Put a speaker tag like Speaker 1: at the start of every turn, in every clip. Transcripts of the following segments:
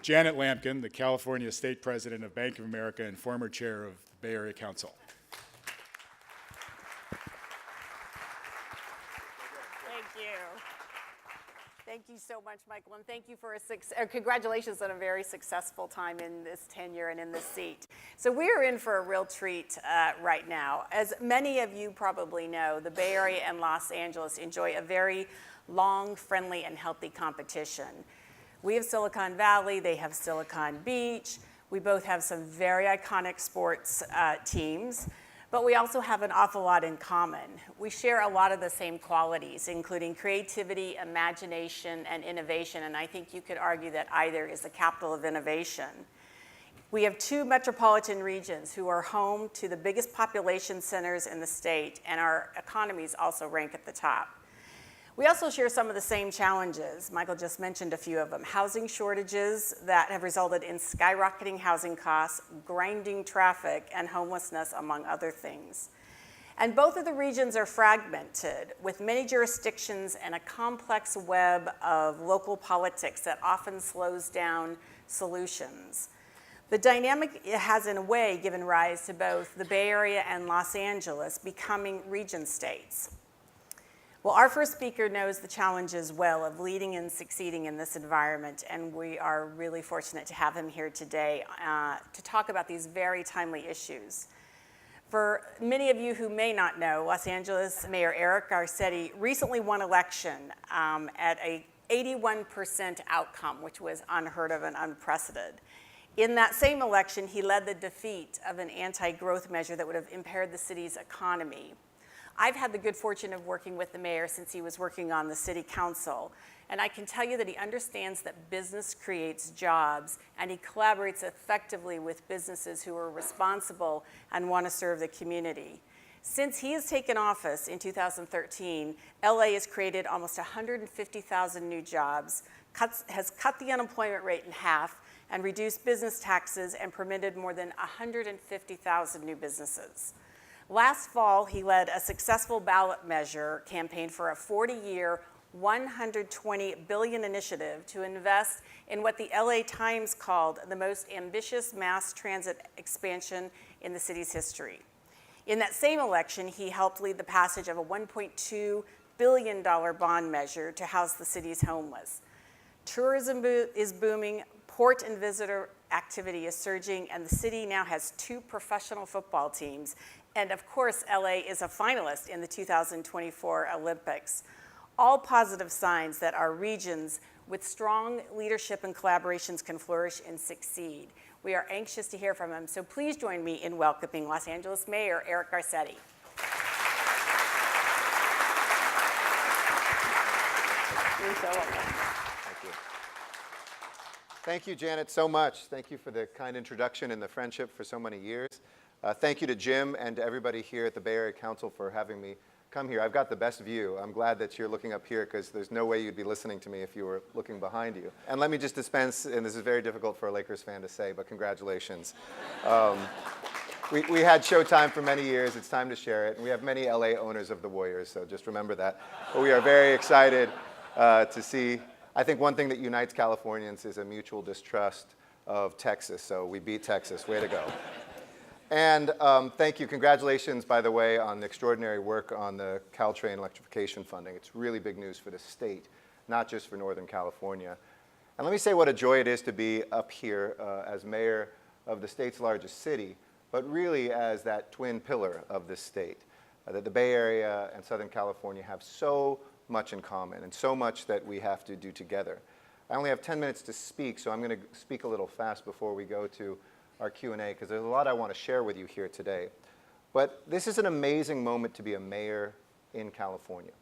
Speaker 1: Janet Lampkin, the California State President of Bank of America and former chair of the Bay Area Council.
Speaker 2: Thank you. Thank you so much, Michael, and thank you for congratulations on a very successful time in this tenure and in this seat. So we're in for a real treat right now. As many of you probably know, the Bay Area and Los Angeles enjoy a very long, friendly, and healthy competition. We have Silicon Valley, they have Silicon Beach. We both have some very iconic sports teams. But we also have an awful lot in common. We share a lot of the same qualities, including creativity, imagination, and innovation, and I think you could argue that either is the capital of innovation. We have two metropolitan regions who are home to the biggest population centers in the state, and our economies also rank at the top. We also share some of the same challenges. Michael just mentioned a few of them. Housing shortages that have resulted in skyrocketing housing costs, grinding traffic, and homelessness, among other things. And both of the regions are fragmented, with many jurisdictions and a complex web of local politics that often slows down solutions. The dynamic has, in a way, given rise to both the Bay Area and Los Angeles becoming region states. Well, our first speaker knows the challenges well of leading and succeeding in this environment, and we are really fortunate to have him here today to talk about these very timely issues. For many of you who may not know, Los Angeles Mayor Eric Garcetti recently won election at an 81% outcome, which was unheard of and unprecedented. In that same election, he led the defeat of an anti-growth measure that would have impaired the city's economy. I've had the good fortune of working with the mayor since he was working on the city council, and I can tell you that he understands that business creates jobs, and he collaborates effectively with businesses who are responsible and want to serve the community. Since he has taken office in 2013, LA has created almost 150,000 new jobs, has cut the unemployment rate in half, and reduced business taxes and permitted more than 150,000 new businesses. Last fall, he led a successful ballot measure campaign for a 40-year, $120 billion initiative to invest in what the LA Times called the most ambitious mass transit expansion in the city's history. In that same election, he helped lead the passage of a $1.2 billion bond measure to house the city's homeless. Tourism is booming, port and visitor activity is surging, and the city now has 2 professional football teams. And of course, LA is a finalist in the 2024 Olympics. All positive signs that our regions with strong leadership and collaborations can flourish and succeed. We are anxious to hear from him, so please join me in welcoming Los Angeles Mayor Eric Garcetti. You're so welcome.
Speaker 3: Thank you. Thank you, Janet, so much. Thank you for the kind introduction and the friendship for so many years. Thank you to Jim and to everybody here at the Bay Area Council for having me come here. I've got the best view. I'm glad that you're looking up here because there's no way you'd be listening to me if you were looking behind you. And let me just dispense, and this is very difficult for a Lakers fan to say, but congratulations. We had Showtime for many years. It's time to share it. And we have many LA owners of the Warriors, so just remember that. But we are very excited to see. I think one thing that unites Californians is a mutual distrust of Texas. So we beat Texas. Way to go. And thank you. Congratulations, by the way, on the extraordinary work on the Caltrain electrification funding. It's really big news for the state, not just for Northern California. And let me say what a joy it is to be up here as mayor of the state's largest city, but really as that twin pillar of this state, that the Bay Area and Southern California have so much in common and so much that we have to do together. I only have 10 minutes to speak, so I'm going to speak a little fast before we go to our Q&A, because there's a lot I want to share with you here today. But this is an amazing moment to be a mayor in California.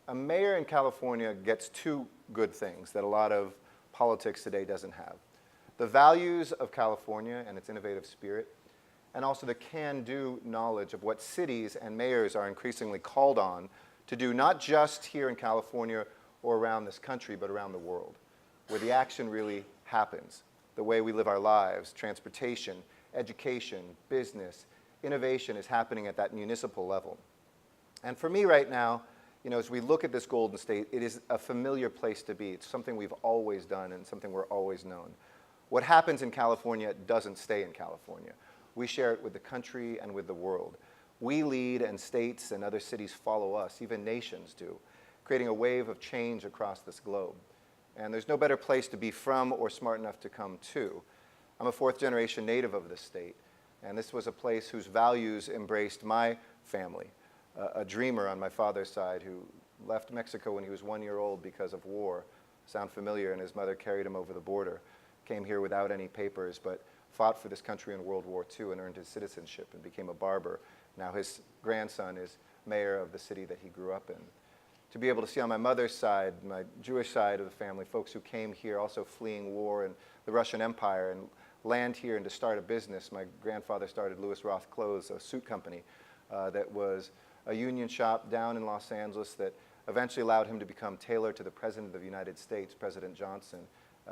Speaker 3: A mayor in California gets 2 good things that a lot of politics today doesn't have. The values of California and its innovative spirit, and also the can-do knowledge of what cities and mayors are increasingly called on to do, not just here in California or around this country, but around the world, where the action really happens. The way we live our lives, transportation, education, business, innovation is happening at that municipal level. And for me right now, as we look at this Golden State, it is a familiar place to be. It's something we've always done and something we're always known. What happens in California doesn't stay in California. We share it with the country and with the world. We lead, and states and other cities follow us, even nations do, creating a wave of change across this globe. And there's no better place to be from or smart enough to come to. I'm a fourth-generation native of this state, and this was a place whose values embraced my family. A dreamer on my father's side who left Mexico when he was 1 year old because of war. Sound familiar? And his mother carried him over the border. Came here without any papers, but fought for this country in World War II and earned his citizenship and became a barber. Now his grandson is mayor of the city that he grew up in. To be able to see on my mother's side, my Jewish side of the family, folks who came here also fleeing war and the Russian Empire, and land here and to start a business. My grandfather started Lewis Roth Clothes, a suit company that was a union shop down in Los Angeles that eventually allowed him to become tailor to the President of the United States, President Johnson,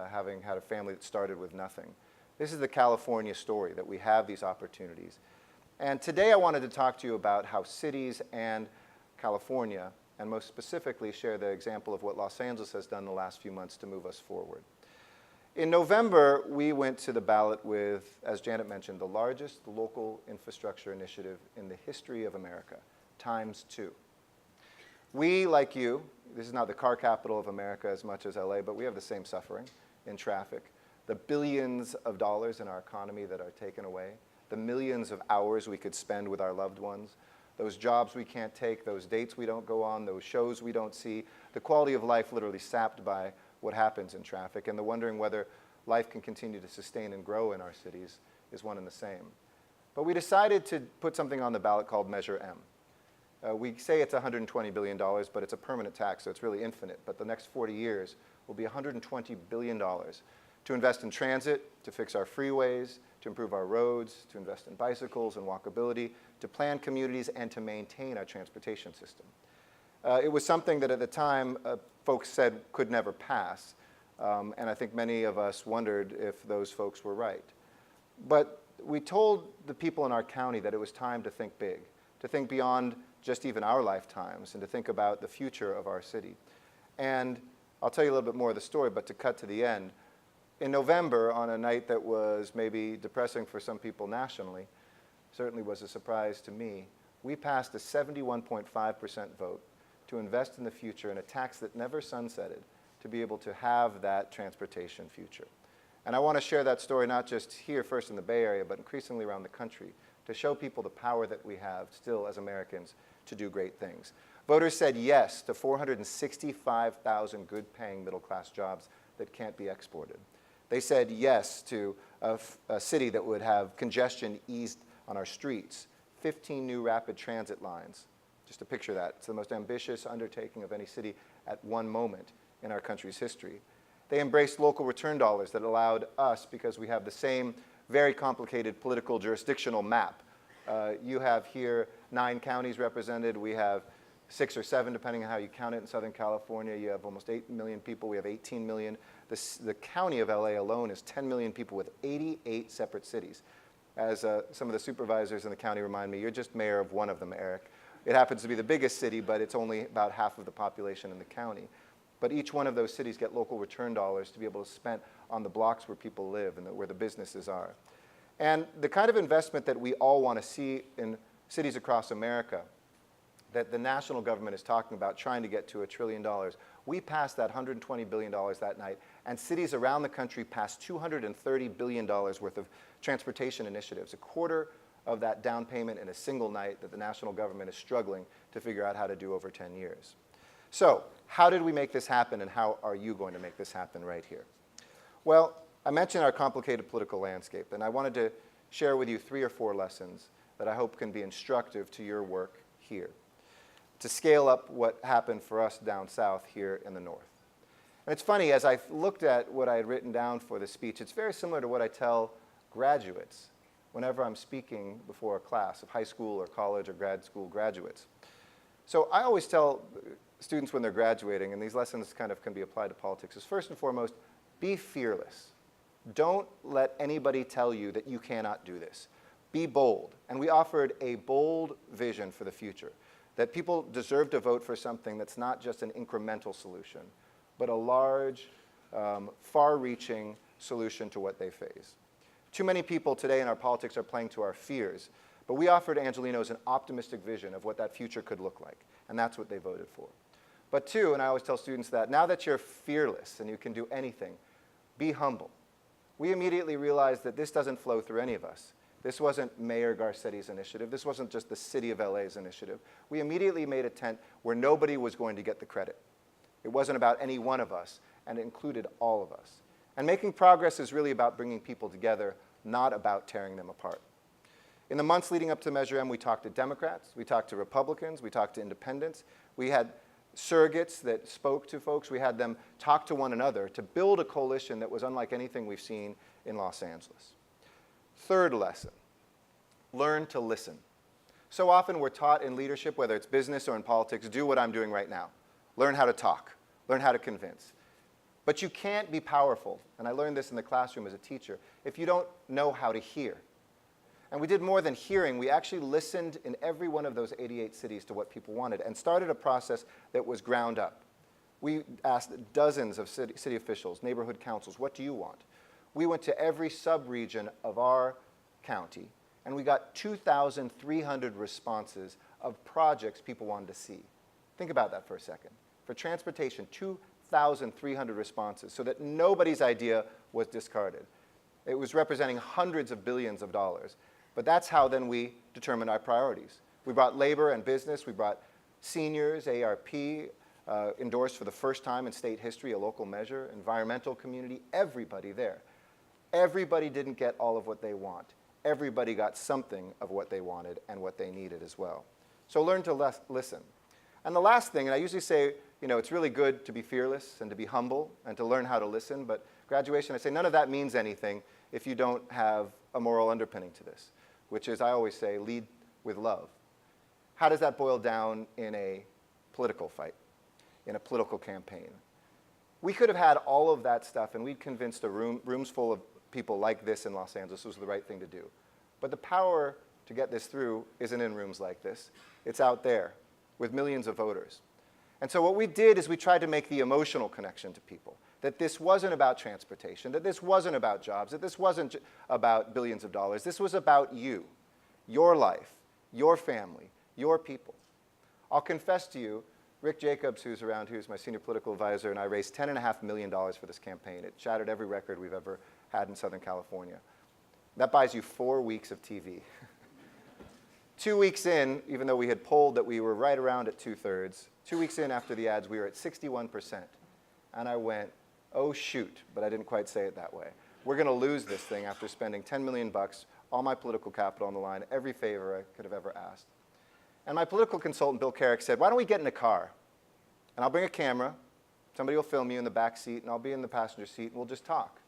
Speaker 3: having had a family that started with nothing. This is the California story, that we have these opportunities. And today I wanted to talk to you about how cities and California, and most specifically share the example of what Los Angeles has done the last few months to move us forward. In November, we went to the ballot with, as Janet mentioned, the largest local infrastructure initiative in the history of America, ×2. We, like you, this is not the car capital of America as much as LA, but we have the same suffering in traffic, the billions of dollars in our economy that are taken away, the millions of hours we could spend with our loved ones, those jobs we can't take, those dates we don't go on, those shows we don't see, the quality of life literally sapped by what happens in traffic, and the wondering whether life can continue to sustain and grow in our cities is one and the same. But we decided to put something on the ballot called Measure M. We say it's $120 billion, but it's a permanent tax, so it's really infinite. But the next 40 years will be $120 billion to invest in transit, to fix our freeways, to improve our roads, to invest in bicycles and walkability, to plan communities, and to maintain our transportation system. It was something that at the time folks said could never pass, and I think many of us wondered if those folks were right. But we told the people in our county that it was time to think big, to think beyond just even our lifetimes, and to think about the future of our city. And I'll tell you a little bit more of the story, but to cut to the end, in November, on a night that was maybe depressing for some people nationally, certainly was a surprise to me, we passed a 71.5% vote to invest in the future in a tax that never sunsetted, to be able to have that transportation future. And I want to share that story not just here first in the Bay Area, but increasingly around the country, to show people the power that we have still as Americans to do great things. Voters said yes to 465,000 good-paying middle-class jobs that can't be exported. They said yes to a city that would have congestion eased on our streets, 15 new rapid transit lines. Just to picture that, it's the most ambitious undertaking of any city at one moment in our country's history. They embraced local return dollars that allowed us, because we have the same very complicated political jurisdictional map. You have here 9 counties represented. We have 6 or 7, depending on how you count it. In Southern California, you have almost 8 million people. We have 18 million. The county of LA alone is 10 million people with 88 separate cities. As some of the supervisors in the county remind me, you're just mayor of one of them, Eric. It happens to be the biggest city, but it's only about half of the population in the county. But each one of those cities get local return dollars to be able to spend on the blocks where people live and where the businesses are. And the kind of investment that we all want to see in cities across America, that the national government is talking about trying to get to $1 trillion, we passed that $120 billion that night, and cities around the country passed $230 billion worth of transportation initiatives, a quarter of that down payment in a single night that the national government is struggling to figure out how to do over 10 years. So, how did we make this happen, and how are you going to make this happen right here? Well, I mentioned our complicated political landscape, and I wanted to share with you 3 or 4 lessons that I hope can be instructive to your work here, to scale up what happened for us down south here in the north. And it's funny, as I looked at what I had written down for the speech, it's very similar to what I tell graduates whenever I'm speaking before a class of high school or college or grad school graduates. So I always tell students when they're graduating, and these lessons kind of can be applied to politics, is first and foremost, be fearless. Don't let anybody tell you that you cannot do this. Be bold. And we offered a bold vision for the future that people deserve to vote for something that's not just an incremental solution, but a large, far-reaching solution to what they face. Too many people today in our politics are playing to our fears, but we offered Angelenos an optimistic vision of what that future could look like, and that's what they voted for. But two, and I always tell students that, now that you're fearless and you can do anything, be humble. We immediately realized that this doesn't flow through any of us. This wasn't Mayor Garcetti's initiative. This wasn't just the City of LA's initiative. We immediately made a tent where nobody was going to get the credit. It wasn't about any one of us, and it included all of us. And making progress is really about bringing people together, not about tearing them apart. In the months leading up to Measure M, we talked to Democrats, we talked to Republicans, we talked to independents. We had surrogates that spoke to folks. We had them talk to one another to build a coalition that was unlike anything we've seen in Los Angeles. Third lesson, learn to listen. So often we're taught in leadership, whether it's business or in politics, do what I'm doing right now. Learn how to talk, learn how to convince. But you can't be powerful, and I learned this in the classroom as a teacher, if you don't know how to hear. And we did more than hearing. We actually listened in every one of those 88 cities to what people wanted and started a process that was ground up. We asked dozens of city officials, neighborhood councils, what do you want? We went to every sub-region of our county, and we got 2,300 responses of projects people wanted to see. Think about that for a second. For transportation, 2,300 responses, so that nobody's idea was discarded. It was representing hundreds of billions of dollars. But that's how then we determined our priorities. We brought labor and business. We brought seniors, ARP, endorsed for the first time in state history, a local measure, environmental community, everybody there. Everybody didn't get all of what they want. Everybody got something of what they wanted and what they needed as well. So learn to listen. And the last thing, and I usually say, it's really good to be fearless and to be humble and to learn how to listen, but graduation, I say none of that means anything if you don't have a moral underpinning to this, which is, I always say, lead with love. How does that boil down in a political fight, in a political campaign? We could have had all of that stuff, and we'd convinced rooms full of people like this in Los Angeles was the right thing to do. But the power to get this through isn't in rooms like this. It's out there with millions of voters. And so what we did is we tried to make the emotional connection to people, that this wasn't about transportation, that this wasn't about jobs, that this wasn't about billions of dollars. This was about you, your life, your family, your people. I'll confess to you, Rick Jacobs, who's around, who's my senior political advisor, and I raised $10.5 million for this campaign. It shattered every record we've ever had in Southern California. That buys you 4 weeks of TV. 2 weeks in, even though we had polled that we were right around at 2/3, 2 weeks in after the ads, we were at 61%. And I went, oh shoot, but I didn't quite say it that way. We're going to lose this thing after spending $10 million, all my political capital on the line, every favor I could have ever asked. And my political consultant, Bill Carrick, said, why don't we get in a car? And I'll bring a camera, somebody will film you in the back seat, and I'll be in the passenger seat, and we'll just talk.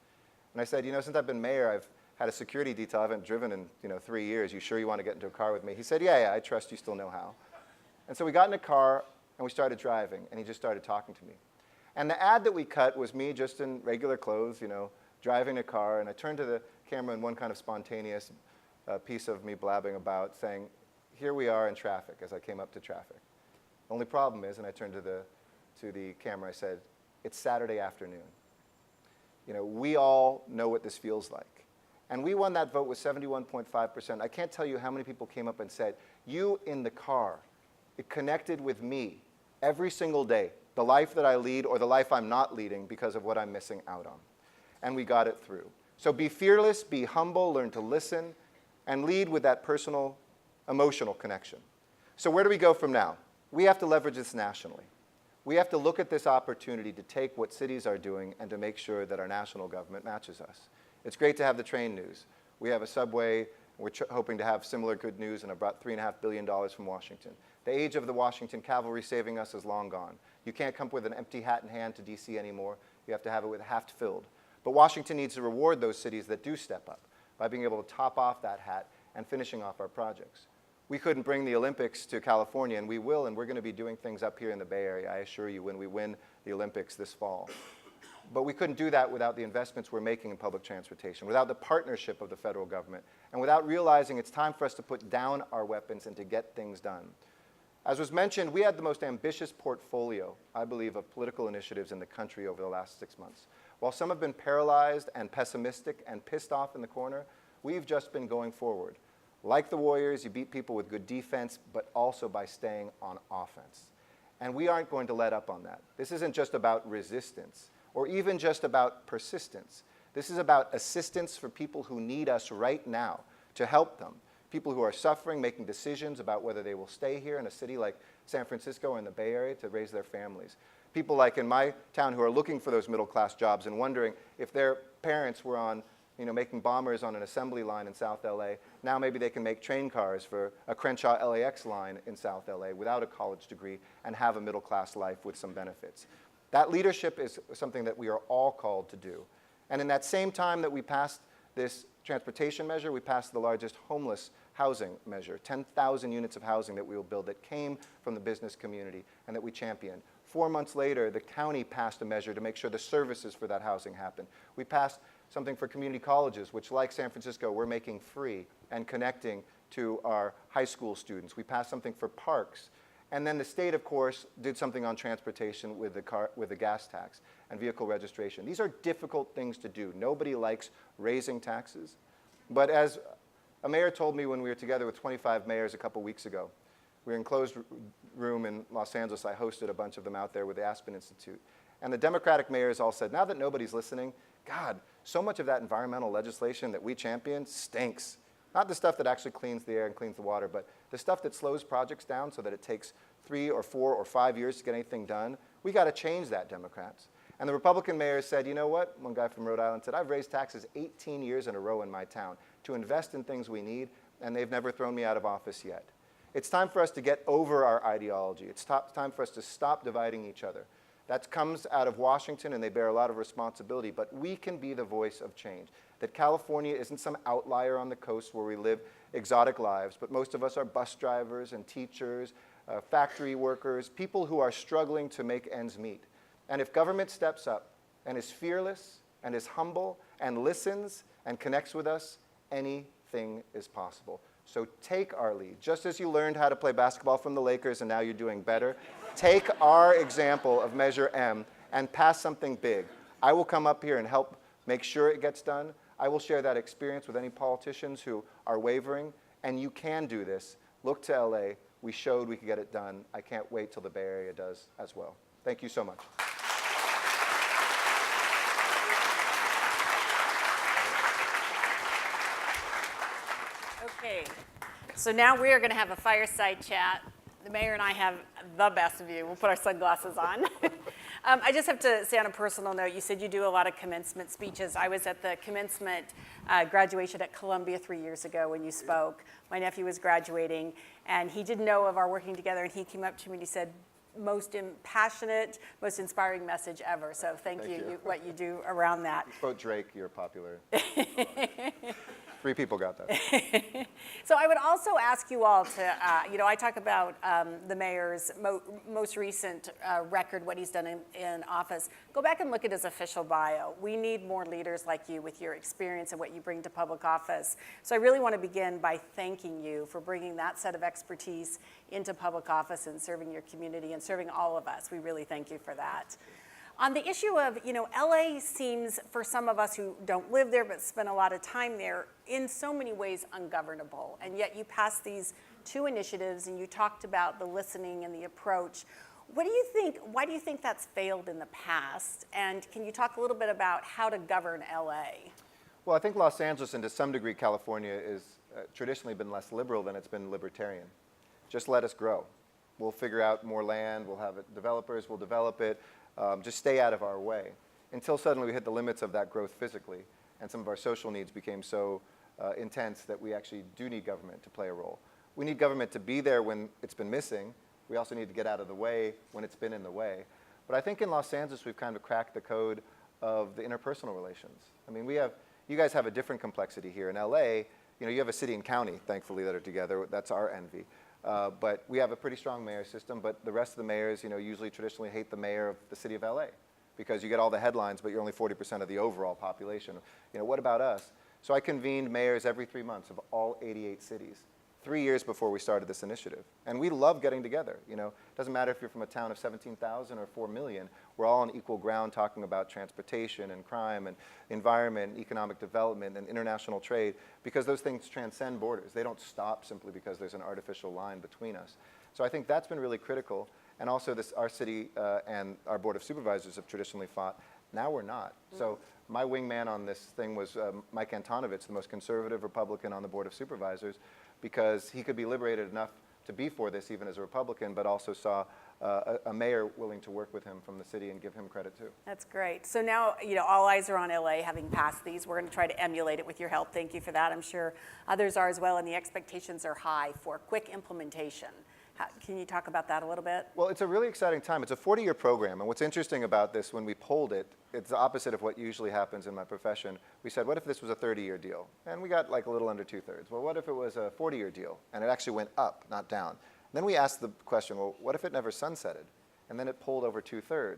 Speaker 3: And I said, since I've been mayor, I've had a security detail. I haven't driven in 3 years. You sure you want to get into a car with me? He said, yeah, I trust you still know how. And so we got in a car, and we started driving, and he just started talking to me. And the ad that we cut was me just in regular clothes, driving a car, and I turned to the camera in one kind of spontaneous piece of me blabbing about, saying, here we are in traffic, as I came up to traffic. Only problem is, and I turned to the camera, I said, it's Saturday afternoon. We all know what this feels like. And we won that vote with 71.5%. I can't tell you how many people came up and said, you in the car, it connected with me every single day, the life that I lead or the life I'm not leading because of what I'm missing out on. And we got it through. So be fearless, be humble, learn to listen, and lead with that personal, emotional connection. So where do we go from now? We have to leverage this nationally. We have to look at this opportunity to take what cities are doing and to make sure that our national government matches us. It's great to have the train news. We have a subway. We're hoping to have similar good news, and I brought $3.5 billion from Washington. The age of the Washington cavalry saving us is long gone. You can't come with an empty hat in hand to D.C. anymore. You have to have it with a hat filled. But Washington needs to reward those cities that do step up by being able to top off that hat and finishing off our projects. We couldn't bring the Olympics to California, and we will, and we're going to be doing things up here in the Bay Area, I assure you, when we win the Olympics this fall. But we couldn't do that without the investments we're making in public transportation, without the partnership of the federal government, and without realizing it's time for us to put down our weapons and to get things done. As was mentioned, we had the most ambitious portfolio, I believe, of political initiatives in the country over the last 6 months. While some have been paralyzed and pessimistic and pissed off in the corner, we've just been going forward. Like the Warriors, you beat people with good defense, but also by staying on offense. And we aren't going to let up on that. This isn't just about resistance or even just about persistence. This is about assistance for people who need us right now to help them. People who are suffering, making decisions about whether they will stay here in a city like San Francisco or in the Bay Area to raise their families. People like in my town who are looking for those middle-class jobs and wondering if their parents were on, making bombers on an assembly line in South LA, now maybe they can make train cars for a Crenshaw LAX line in South LA without a college degree and have a middle-class life with some benefits. That leadership is something that we are all called to do. And in that same time that we passed this transportation measure, we passed the largest homeless housing measure, 10,000 units of housing that we will build that came from the business community and that we championed. 4 months later, the county passed a measure to make sure the services for that housing happen. We passed something for community colleges, which like San Francisco, we're making free and connecting to our high school students. We passed something for parks. And then the state, of course, did something on transportation with the gas tax and vehicle registration. These are difficult things to do. Nobody likes raising taxes. But as a mayor told me when we were together with 25 mayors a couple weeks ago, we were in a closed room in Los Angeles. I hosted a bunch of them out there with the Aspen Institute. And the Democratic mayors all said, now that nobody's listening, God, so much of that environmental legislation that we champion stinks. Not the stuff that actually cleans the air and cleans the water, but the stuff that slows projects down so that it takes 3 or 4 or 5 years to get anything done. We got to change that, Democrats. And the Republican mayors said, you know what? One guy from Rhode Island said, I've raised taxes 18 years in a row in my town to invest in things we need, and they've never thrown me out of office yet. It's time for us to get over our ideology. It's time for us to stop dividing each other. That comes out of Washington, and they bear a lot of responsibility, but we can be the voice of change. That California isn't some outlier on the coast where we live exotic lives, but most of us are bus drivers and teachers, factory workers, people who are struggling to make ends meet. And if government steps up and is fearless and is humble and listens and connects with us, anything is possible. So take our lead. Just as you learned how to play basketball from the Lakers and now you're doing better, take our example of Measure M and pass something big. I will come up here and help make sure it gets done. I will share that experience with any politicians who are wavering, and you can do this. Look to LA. We showed we could get it done. I can't wait till the Bay Area does as well. Thank you so much.
Speaker 2: Okay, so now we are going to have a fireside chat. The mayor and I have the best view. We'll put our sunglasses on. I just have to say on a personal note, you said you do a lot of commencement speeches. I was at the commencement graduation at Columbia 3 years ago when you spoke. My nephew was graduating, and he didn't know of our working together, and he came up to me and he said, most passionate, most inspiring message ever. So thank you. What you do around that.
Speaker 3: Quote Drake, you're popular. 3 people got that.
Speaker 2: So I would also ask you all to, I talk about the mayor's most recent record, what he's done in office. Go back and look at his official bio. We need more leaders like you with your experience and what you bring to public office. So I really want to begin by thanking you for bringing that set of expertise into public office and serving your community and serving all of us. We really thank you for that. On the issue of, LA seems, for some of us who don't live there but spend a lot of time there, in so many ways ungovernable. And yet you passed these 2 initiatives and you talked about the listening and the approach. What do you think, why do you think that's failed in the past? And can you talk a little bit about how to govern LA?
Speaker 3: Well, I think Los Angeles and to some degree California is traditionally been less liberal than it's been libertarian. Just let us grow. We'll figure out more land, we'll have it, developers, we'll develop it. Just stay out of our way, until suddenly we hit the limits of that growth physically, and some of our social needs became so intense that we actually do need government to play a role. We need government to be there when it's been missing. We also need to get out of the way when it's been in the way. But I think in Los Angeles we've kind of cracked the code of the interpersonal relations. I mean, you guys have a different complexity here. In LA, you have a city and county, thankfully, that are together. That's our envy. But we have a pretty strong mayor system, but the rest of the mayors, usually traditionally hate the mayor of the city of LA because you get all the headlines, but you're only 40% of the overall population. What about us? So I convened mayors every 3 months of all 88 cities 3 years before we started this initiative. And we love getting together. You know, it doesn't matter if you're from a town of 17,000 or 4 million, we're all on equal ground talking about transportation and crime and environment, and economic development and international trade, because those things transcend borders. They don't stop simply because there's an artificial line between us. So I think that's been really critical. And also our city and our Board of Supervisors have traditionally fought. Now we're not. So my wingman on this thing was Mike Antonovich, the most conservative Republican on the Board of Supervisors, because he could be liberated enough to be for this even as a Republican, but also saw a mayor willing to work with him from the city and give him credit too.
Speaker 2: That's great. So now, you know, all eyes are on LA having passed these. We're going to try to emulate it with your help. Thank you for that. I'm sure others are as well, and the expectations are high for quick implementation. Can you talk about that a little bit?
Speaker 3: Well, it's a really exciting time. It's a 40-year program, and what's interesting about this, when we polled it, it's the opposite of what usually happens in my profession. We said, what if this was a 30-year deal? And we got like a little under 2/3. Well, what if it was a 40-year deal? And it actually went up, not down. Then we asked the question, well, what if it never sunsetted? And then it polled over 2/3.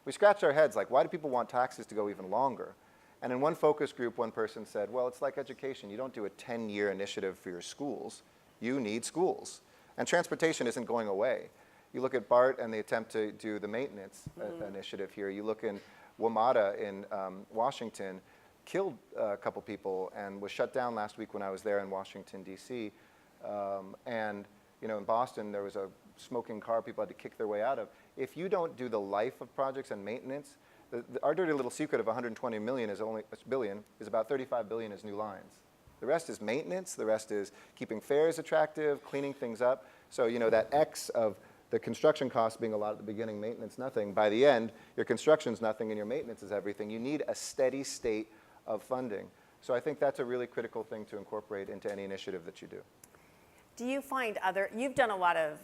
Speaker 3: We scratched our heads like, why do people want taxes to go even longer? And in one focus group, one person said, well, it's like education. You don't do a 10-year initiative for your schools. You need schools. And transportation isn't going away. You look at BART and the attempt to do the maintenance initiative here. You look in WMATA in Washington, killed a couple people and was shut down last week when I was there in Washington, D.C. And you know, in Boston, there was a smoking car people had to kick their way out of. If you don't do the life of projects and maintenance, our dirty little secret of 120 billion is about 35 billion is new lines. The rest is maintenance. The rest is keeping fares attractive, cleaning things up. So, you know, that X of the construction costs being a lot at the beginning, maintenance nothing. By the end, your construction's nothing and your maintenance is everything. You need a steady state of funding. So I think that's a really critical thing to incorporate into any initiative that you do.
Speaker 2: Do you find you've done a lot of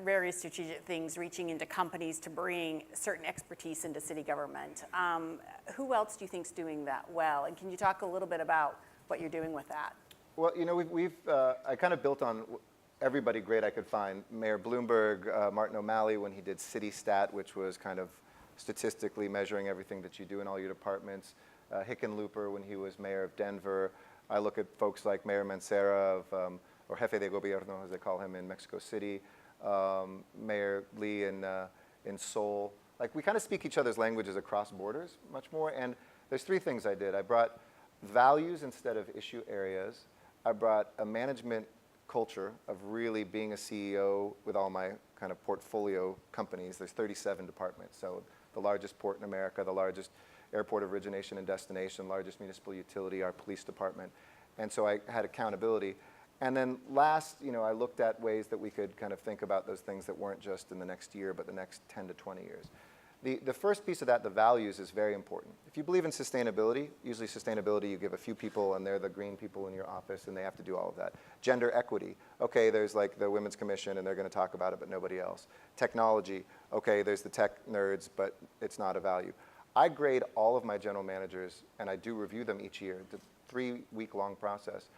Speaker 2: very strategic things, reaching into companies to bring certain expertise into city government. Who else do you think's doing that well? And can you talk a little bit about what you're doing with that?
Speaker 3: Well, you know, I kind of built on everybody great I could find. Mayor Bloomberg, Martin O'Malley when he did City Stat, which was kind of statistically measuring everything that you do in all your departments. Hickenlooper when he was mayor of Denver. I look at folks like Mayor Mancera of, or Jefe de Gobierno as they call him in Mexico City, Mayor Lee in Seoul. Like we kind of speak each other's languages across borders much more. And there's 3 things I did. I brought values instead of issue areas. I brought a management culture of really being a CEO with all my kind of portfolio companies. There's 37 departments, so the largest port in America, the largest airport origination and destination, largest municipal utility, our police department. And so I had accountability. And then last, you know, I looked at ways that we could kind of think about those things that weren't just in the next year, but the next 10 to 20 years. The first piece of that, the values, is very important. If you believe in sustainability, usually sustainability, you give a few people and they're the green people in your office and they have to do all of that. Gender equity, okay, there's like the Women's Commission and they're going to talk about it, but nobody else. Technology, okay, there's the tech nerds, but it's not a value. I grade all of my general managers and I do review them each year. It's a 3-week-long process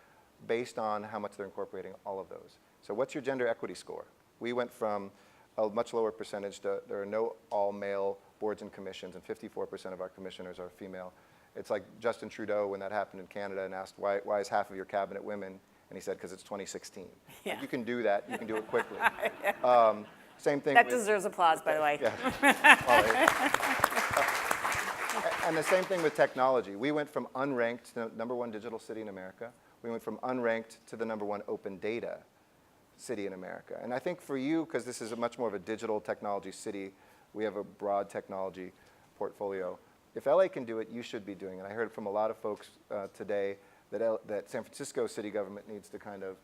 Speaker 3: based on how much they're incorporating all of those. So what's your gender equity score? We went from a much lower percentage. There are no all-male boards and commissions, and 54% of our commissioners are female. It's like Justin Trudeau when that happened in Canada and asked, why is half of your cabinet women? And he said, because it's 2016.
Speaker 2: Yeah.
Speaker 3: You can do that. You can do it quickly. Same thing.
Speaker 2: That deserves applause, by the way.
Speaker 3: Yeah. And the same thing with technology. We went from unranked to the #1 digital city in America. We went from unranked to the #1 open data city in America. And I think for you, because this is a much more of a digital technology city, we have a broad technology portfolio. If LA can do it, you should be doing it. I heard from a lot of folks today that San Francisco city government needs to kind of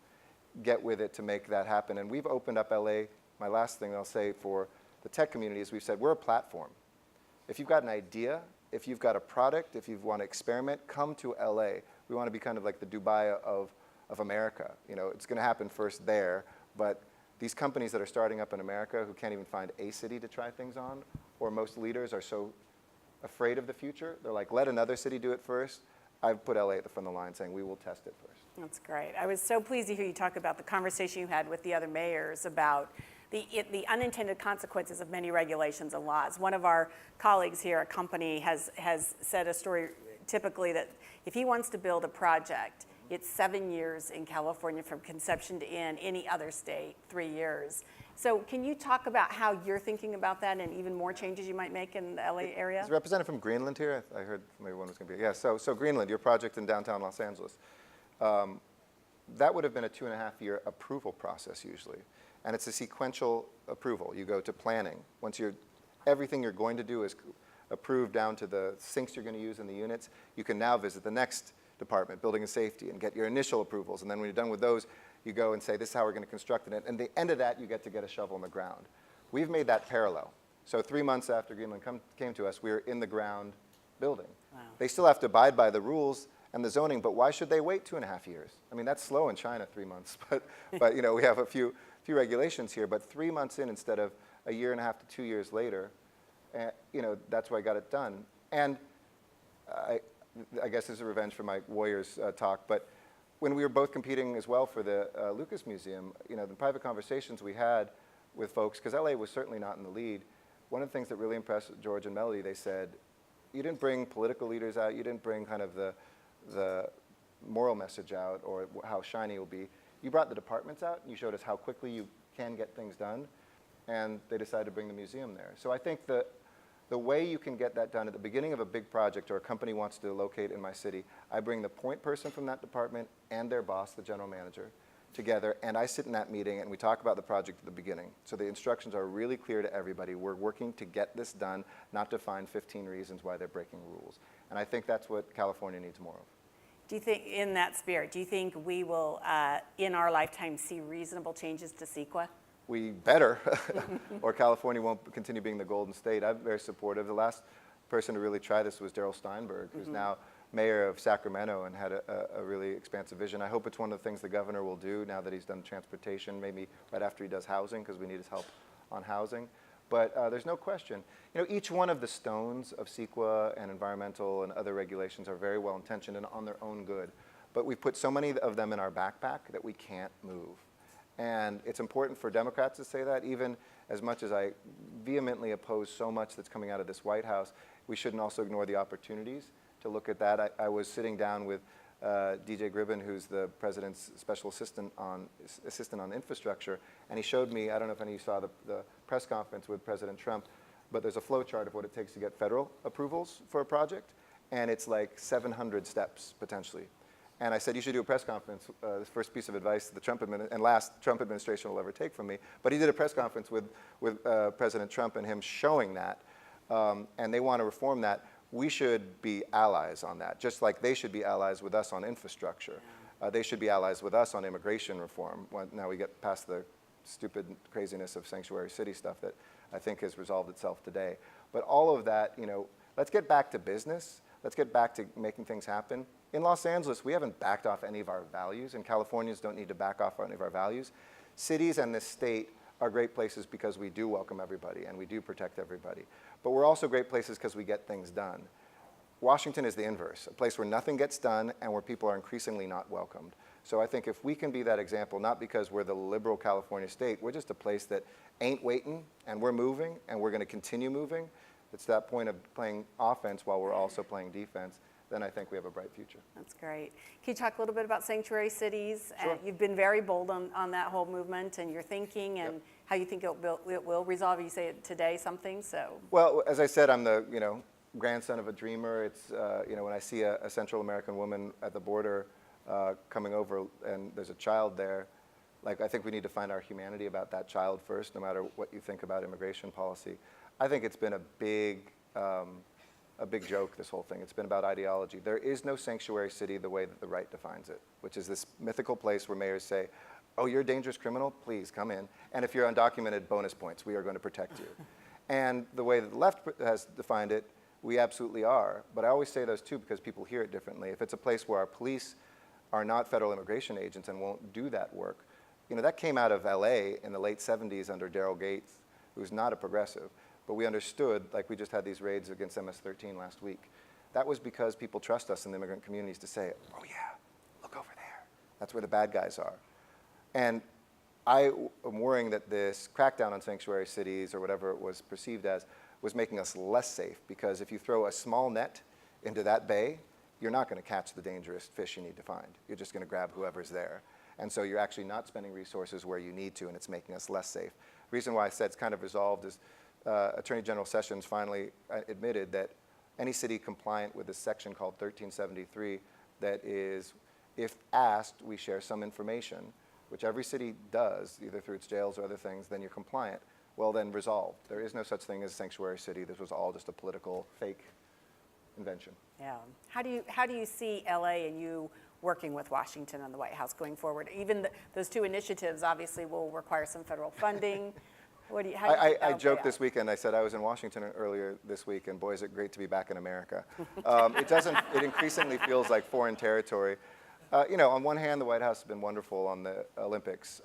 Speaker 3: get with it to make that happen. And we've opened up LA. My last thing I'll say for the tech community is we've said we're a platform. If you've got an idea, if you've got a product, if you want to experiment, come to LA. We want to be kind of like the Dubai of America. You know, it's going to happen first there, but these companies that are starting up in America who can't even find a city to try things on, or most leaders are so afraid of the future, they're like, let another city do it first. I've put LA at the front of the line saying we will test it first.
Speaker 2: That's great. I was so pleased to hear you talk about the conversation you had with the other mayors about the unintended consequences of many regulations and laws. One of our colleagues here, a company, has said a story typically that if he wants to build a project, It's 7 years in California from conception to end. Any other state, 3 years. So can you talk about how you're thinking about that and even more changes you might make in the LA area?
Speaker 3: Is a representative from Greenland here? I heard maybe one was going to be. Yeah, so Greenland, your project in downtown Los Angeles. That would have been a 2.5-year approval process usually. And it's a sequential approval. You go to planning. Once everything you're going to do is approved down to the sinks you're going to use in the units, you can now visit the next department, building and safety, and get your initial approvals. And then when you're done with those, you go and say, this is how we're going to construct it. And at the end of that, you get to get a shovel in the ground. We've made that parallel. So 3 months after Greenland came to us, we were in the ground building.
Speaker 2: Wow.
Speaker 3: They still have to abide by the rules and the zoning, but why should they wait 2.5 years? I mean, that's slow in China, 3 months. But you know, we have a few regulations here. But 3 months in instead of 1.5 years to 2 years later, you know, that's why I got it done. And I guess this is revenge for my Warriors talk, but when we were both competing as well for the Lucas Museum, you know, the private conversations we had with folks, because LA was certainly not in the lead, one of the things that really impressed George and Melody, they said, you didn't bring political leaders out, you didn't bring kind of the moral message out or how shiny it will be. You brought the departments out and you showed us how quickly you can get things done, and they decided to bring the museum there. So I think the way you can get that done at the beginning of a big project or a company wants to locate in my city, I bring the point person from that department and their boss, the general manager, together, and I sit in that meeting and we talk about the project at the beginning. So the instructions are really clear to everybody. We're working to get this done, not to find 15 reasons why they're breaking rules. And I think that's what California needs more of.
Speaker 2: Do you think, in that spirit, do you think we will, in our lifetime, see reasonable changes to CEQA?
Speaker 3: We better, or California won't continue being the golden state. I'm very supportive. The last person to really try this was Darrell Steinberg, who's now mayor of Sacramento and had a really expansive vision. I hope it's one of the things the governor will do now that he's done transportation, maybe right after he does housing, because we need his help on housing. But there's no question. You know, each one of the stones of CEQA and environmental and other regulations are very well intentioned and on their own good. But we've put so many of them in our backpack that we can't move. And it's important for Democrats to say that, even as much as I vehemently oppose so much that's coming out of this White House, we shouldn't also ignore the opportunities to look at that. I was sitting down with DJ Gribbin, who's the president's special assistant on infrastructure, and he showed me, I don't know if any of you saw the press conference with President Trump, but there's a flow chart of what it takes to get federal approvals for a project, and it's like 700 steps, potentially. And I said, you should do a press conference, the first piece of advice the last Trump administration will ever take from me. But he did a press conference with President Trump and him showing that, and they want to reform that. We should be allies on that, just like they should be allies with us on infrastructure. They should be allies with us on immigration reform. Now we get past the stupid craziness of sanctuary city stuff that I think has resolved itself today. But all of that, you know, let's get back to business. Let's get back to making things happen. In Los Angeles, we haven't backed off any of our values, and Californians don't need to back off any of our values. Cities and this state are great places because we do welcome everybody and we do protect everybody. But we're also great places because we get things done. Washington is the inverse, a place where nothing gets done and where people are increasingly not welcomed. So I think if we can be that example, not because we're the liberal California state, we're just a place that ain't waiting, and we're moving, and we're going to continue moving. It's that point of playing offense while we're also playing defense. Then I think we have a bright future.
Speaker 2: That's great. Can you talk a little bit about sanctuary cities?
Speaker 3: Sure.
Speaker 2: You've been very bold on that whole movement and your thinking and how you think it will resolve. You say it today something, so.
Speaker 3: Well, as I said, I'm the grandson of a dreamer. It's when I see a Central American woman at the border coming over and there's a child there, like I think we need to find our humanity about that child first, no matter what you think about immigration policy. I think it's been a big joke, this whole thing. It's been about ideology. There is no sanctuary city the way that the right defines it, which is this mythical place where mayors say, oh, you're a dangerous criminal? Please come in. And if you're undocumented, bonus points. We are going to protect you. And the way that the left has defined it, we absolutely are. But I always say those two because people hear it differently. If it's a place where our police are not federal immigration agents and won't do that work, that came out of LA in the late 70s under Daryl Gates, who's not a progressive. But we understood, like we just had these raids against MS-13 last week. That was because people trust us in the immigrant communities to say, oh yeah, look over there. That's where the bad guys are. And I am worrying that this crackdown on sanctuary cities, or whatever it was perceived as, was making us less safe. Because if you throw a small net into that bay, you're not going to catch the dangerous fish you need to find. You're just going to grab whoever's there. And so you're actually not spending resources where you need to, and it's making us less safe. The reason why I said it's kind of resolved is Attorney General Sessions finally admitted that any city compliant with this section called 1373, that is, if asked, we share some information, which every city does, either through its jails or other things, then you're compliant. Well, then resolved. There is no such thing as a sanctuary city. This was all just a political fake invention.
Speaker 2: Yeah. How do you see LA and you working with Washington and the White House going forward? Even those two initiatives obviously will require some federal funding. How do you think
Speaker 3: I
Speaker 2: that'll
Speaker 3: joked
Speaker 2: play
Speaker 3: this
Speaker 2: out?
Speaker 3: weekend, I said I was in Washington earlier this week, and boy, is it great to be back in America. It increasingly feels like foreign territory. On one hand, the White House has been wonderful on the Olympics.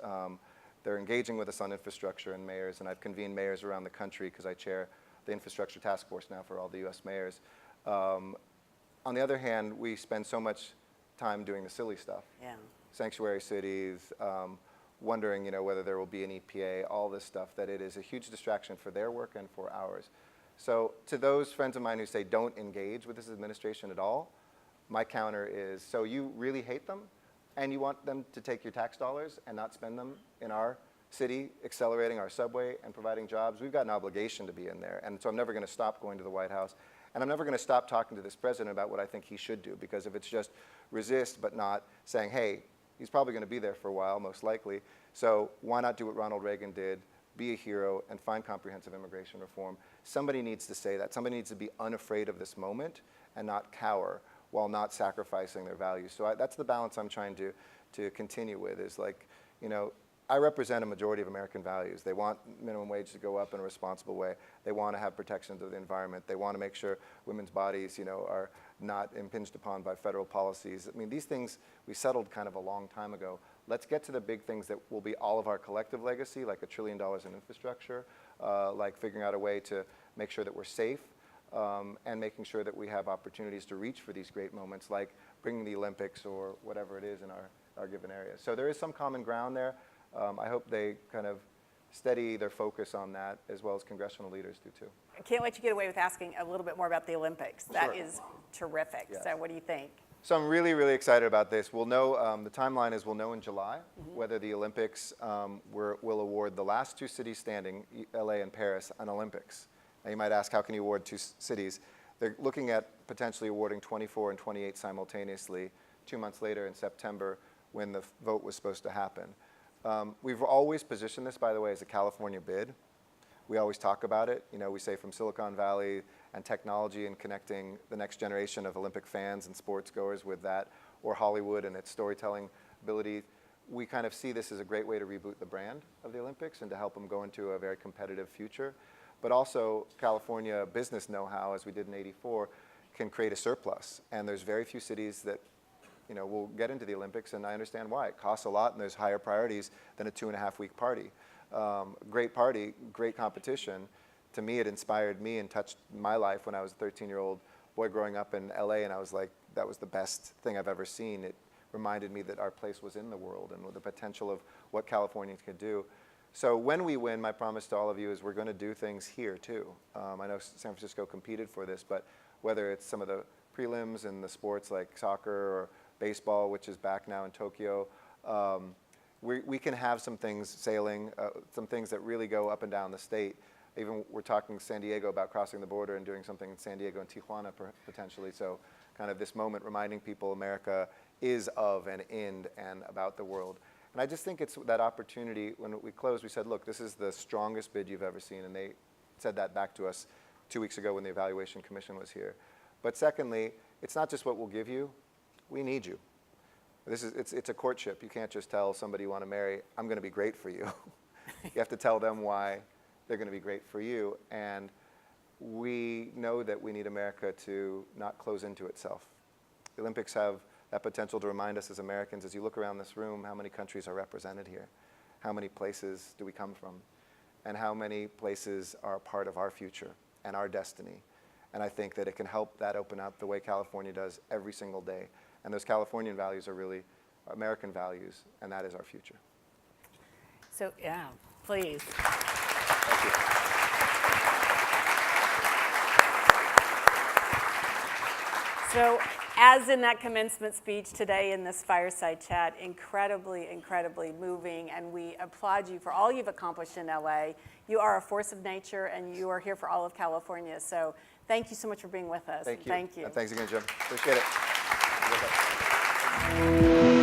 Speaker 3: They're engaging with us on infrastructure and mayors, and I've convened mayors around the country because I chair the infrastructure task force now for all the US mayors. On the other hand, we spend so much time doing the silly stuff.
Speaker 2: Yeah.
Speaker 3: Sanctuary cities, wondering, whether there will be an EPA, all this stuff, that it is a huge distraction for their work and for ours. So to those friends of mine who say don't engage with this administration at all, my counter is, so you really hate them and you want them to take your tax dollars and not spend them in our city, accelerating our subway and providing jobs? We've got an obligation to be in there. And so I'm never going to stop going to the White House. And I'm never going to stop talking to this president about what I think he should do, because if it's just resist but not saying, hey, he's probably going to be there for a while, most likely. So why not do what Ronald Reagan did, be a hero, and find comprehensive immigration reform? Somebody needs to say that. Somebody needs to be unafraid of this moment and not cower while not sacrificing their values. So that's the balance I'm trying to continue with, is like, I represent a majority of American values. They want minimum wage to go up in a responsible way. They want to have protections of the environment. They want to make sure women's bodies, are not impinged upon by federal policies. I mean, these things we settled kind of a long time ago. Let's get to the big things that will be all of our collective legacy, like $1 trillion in infrastructure, like figuring out a way to make sure that we're safe, and making sure that we have opportunities to reach for these great moments, like bringing the Olympics or whatever it is in our given area. So there is some common ground there. I hope they kind of steady their focus on that, as well as congressional leaders do too.
Speaker 2: I can't let you get away with asking a little bit more about the Olympics. That
Speaker 3: Sure.
Speaker 2: is terrific.
Speaker 3: Yes.
Speaker 2: So what do you think?
Speaker 3: So I'm really, really excited about this. We'll know, the timeline is we'll know in July whether the Olympics will award the last two cities standing, LA and Paris, an Olympics. Now you might ask, how can you award two cities? They're looking at potentially awarding 24 and 28 simultaneously 2 months later in September, when the vote was supposed to happen. We've always positioned this, by the way, as a California bid. We always talk about it. We say from Silicon Valley and technology and connecting the next generation of Olympic fans and sports goers with that, or Hollywood and its storytelling ability. We kind of see this as a great way to reboot the brand of the Olympics and to help them go into a very competitive future. But also, California business know-how, as we did in '84, can create a surplus. And there's very few cities that will get into the Olympics, and I understand why. It costs a lot, and there's higher priorities than a 2.5-week party. Great party, great competition. To me, it inspired me and touched my life when I was a 13-year-old boy growing up in LA, and I was like, that was the best thing I've ever seen. It reminded me that our place was in the world and with the potential of what Californians could do. So when we win, my promise to all of you is we're going to do things here too. I know San Francisco competed for this, but whether it's some of the prelims in the sports like soccer or baseball, which is back now in Tokyo, we can have some things sailing, some things that really go up and down the state. Even we're talking San Diego about crossing the border and doing something in San Diego and Tijuana potentially. So kind of this moment reminding people America is of and in and about the world. And I just think it's that opportunity. When we closed, we said, look, this is the strongest bid you've ever seen. And they said that back to us 2 weeks ago when the Evaluation Commission was here. But secondly, it's not just what we'll give you. We need you. It's a courtship. You can't just tell somebody you want to marry, I'm going to be great for you. You have to tell them why they're going to be great for you. And we know that we need America to not close into itself. The Olympics have that potential to remind us as Americans, as you look around this room, how many countries are represented here? How many places do we come from? And how many places are a part of our future and our destiny? And I think that it can help that open up the way California does every single day. And those Californian values are really American values, and that is our future.
Speaker 2: So, yeah, please.
Speaker 3: Thank you.
Speaker 2: So as in that commencement speech today in this Fireside Chat, incredibly, incredibly moving, and we applaud you for all you've accomplished in LA. You are a force of nature, and you are here for all of California. So thank you so much for being with us.
Speaker 3: Thank you.
Speaker 2: Thank you.
Speaker 3: And thanks again, Jim. Appreciate it.